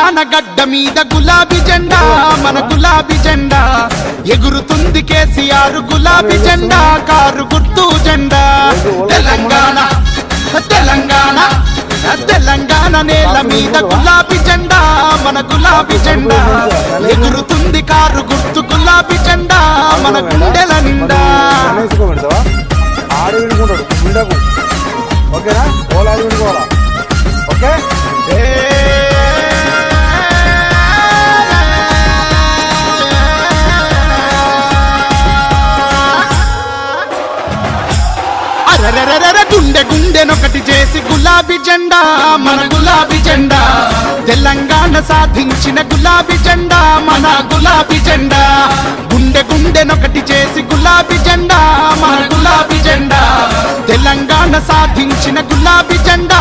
తెలంగాణ గడ్డ మీద గులాబీ జెండా మన గులాబీ జెండా ఎగురుతుంది కేసీఆర్ గులాబీ జెండా కారు గుర్తు జెండా తెలంగాణ తెలంగాణ తెలంగాణ నేల మీద గులాబీ జెండా మన గులాబీ జెండా ఎగురుతుంది కారు గుర్తు గులాబీ జెండా మన గుండెల నిండా ఓకేనా ఓకే గుండె గుండెనొకటి చేసి గులాబీ జెండా మన గులాబీ జెండా తెలంగాణ సాధించిన గులాబీ జెండా మన గులాబీ జెండా గుండె గుండెనొకటి చేసి గులాబీ జెండా మన గులాబీ జెండా తెలంగాణ సాధించిన గులాబీ జెండా